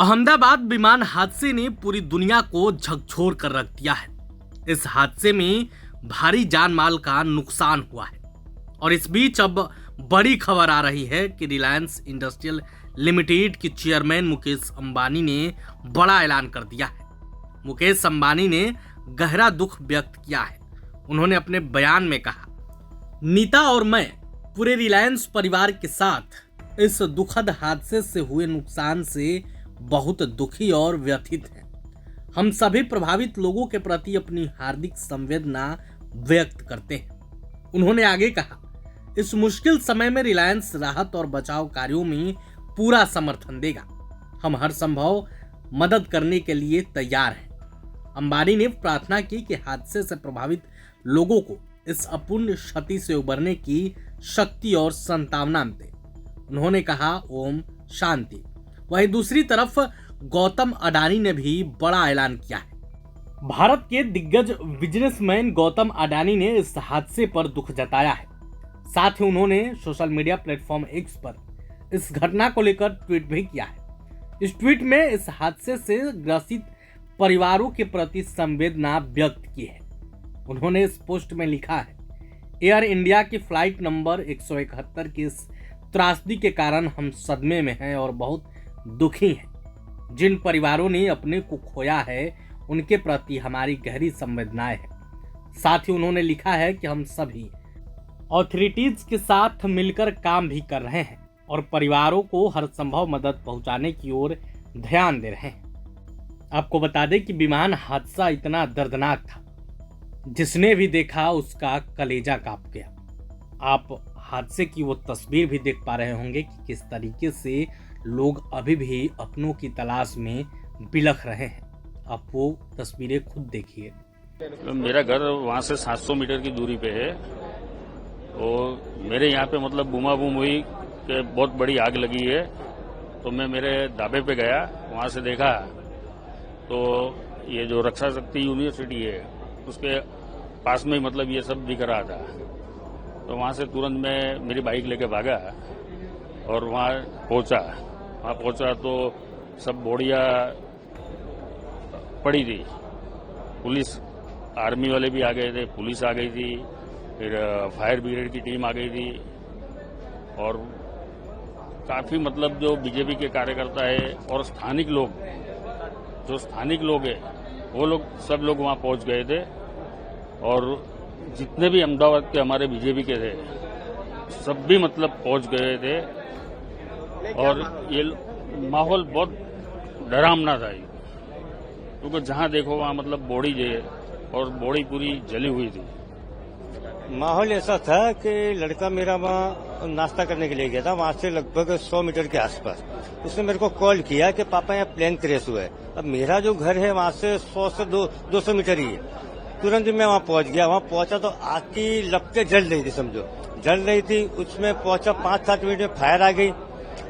अहमदाबाद विमान हादसे ने पूरी दुनिया को झकझोर कर रख दिया है। इस हादसे में भारी जान माल का नुकसान हुआ है और इस बीच अब बड़ी खबर आ रही है कि रिलायंस इंडस्ट्रियल लिमिटेड के चेयरमैन मुकेश अंबानी ने बड़ा ऐलान कर दिया है। मुकेश अंबानी ने गहरा दुख व्यक्त किया है। उन्होंने अपने बयान में कहा, नीता और मैं पूरे रिलायंस परिवार के साथ इस दुखद हादसे से हुए नुकसान से बहुत दुखी और व्यथित हैं। हम सभी प्रभावित लोगों के प्रति अपनी हार्दिक संवेदना व्यक्त करते हैं। उन्होंने आगे कहा, इस मुश्किल समय में रिलायंस राहत और बचाव कार्यों में पूरा समर्थन देगा। हम हर संभव मदद करने के लिए तैयार हैं। अंबानी ने प्रार्थना की कि हादसे से प्रभावित लोगों को इस अपूर्ण क्षति से उबरने की शक्ति और सांत्वना दे। उन्होंने कहा, ओम शांति। वहीं दूसरी तरफ गौतम अडानी ने भी बड़ा ऐलान किया है। भारत के दिग्गज बिजनेसमैन गौतम अडानी ने इस हादसे पर दुख जताया है। साथ ही उन्होंने सोशल मीडिया प्लेटफॉर्म एक्स पर इस घटना को लेकर ट्वीट भी किया है। इस ट्वीट में इस हादसे से ग्रसित परिवारों के प्रति संवेदना व्यक्त की है। उन्होंने इस पोस्ट में लिखा है, एयर इंडिया की फ्लाइट नंबर 171 की इस त्रासदी के कारण हम सदमे में हैं और बहुत दुखी हैं। जिन परिवारों ने अपने को खोया है उनके प्रति हमारी गहरी संवेदनाएं हैं। साथ ही उन्होंने लिखा है कि हम सभी ऑथोरिटीज के साथ मिलकर काम भी कर रहे हैं और परिवारों को हर संभव मदद पहुंचाने की ओर ध्यान दे रहे हैं। आपको बता दें कि विमान हादसा इतना दर्दनाक था, जिसने भी देखा उसका कलेजा कांप गया। आप हादसे की वो तस्वीर भी देख पा रहे होंगे कि किस तरीके से लोग अभी भी अपनों की तलाश में बिलख रहे हैं। आप वो तस्वीरें खुद देखिए। मेरा घर वहाँ से 700 मीटर की दूरी पे है और मेरे यहाँ पे मतलब बूमा बूम हुई कि बहुत बड़ी आग लगी है। तो मैं मेरे ढाबे पे गया, वहाँ से देखा तो ये जो रक्षा शक्ति यूनिवर्सिटी है उसके पास में ही मतलब ये सब दिख रहा था। तो वहाँ से तुरंत मैं मेरी बाइक लेके भागा और वहाँ पहुंचा तो सब बोड़िया पड़ी थी। पुलिस आर्मी वाले भी आ गए थे, पुलिस आ गई थी, फिर फायर ब्रिगेड की टीम आ गई थी और काफी मतलब जो बीजेपी के कार्यकर्ता है और स्थानिक लोग हैं वो लोग सब लोग वहाँ पहुंच गए थे और जितने भी अहमदाबाद के हमारे बीजेपी के थे सब भी मतलब पहुंच गए थे और ये माहौल बहुत डरावना था क्योंकि जहां देखो वहां मतलब बॉडी जो है और बॉडी पूरी जली हुई थी। माहौल ऐसा था कि लड़का मेरा वहाँ नाश्ता करने के लिए गया था, वहाँ से लगभग 100 मीटर के आसपास। उसने मेरे को कॉल किया कि पापा यहाँ प्लेन क्रैश हुआ है। अब मेरा जो घर है वहाँ से 100 से 200 मीटर ही है। तुरंत मैं वहाँ पहुँच गया। वहाँ पहुँचा तो आग की लपटें जल रही थी, समझो जल रही थी। उसमें पहुँचा 5-7 मिनट में फायर आ गई,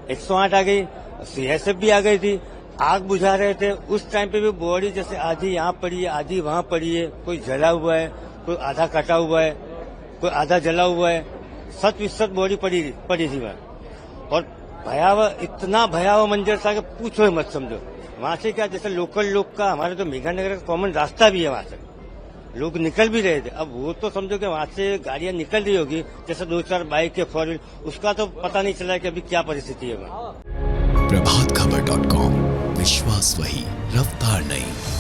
108 आ गई, CSF भी आ गई थी, आग बुझा रहे थे। उस टाइम पे भी बॉडी जैसे आधी यहाँ पड़ी है, आधी वहाँ पड़ी है। कोई जला हुआ है, कोई आधा कटा हुआ है, कोई आधा जला हुआ है। 7% बॉडी पड़ी थी वहाँ। और भयावह, इतना भयावह मंजर था कि पूछो ही मत, समझो। वहाँ से क्या, जैसे लोकल लोग का, हमारे तो मेघानगर का कॉमन रास्ता भी है, वहाँ से लोग निकल भी रहे थे। अब वो तो समझो कि वहाँ से गाड़ियाँ निकल रही होगी, जैसे 2-4 बाइक के 4 व्हील, उसका तो पता नहीं चला कि अभी क्या परिस्थिति है वहाँ। प्रभातखबर.com, विश्वास वही, रफ्तार नहीं।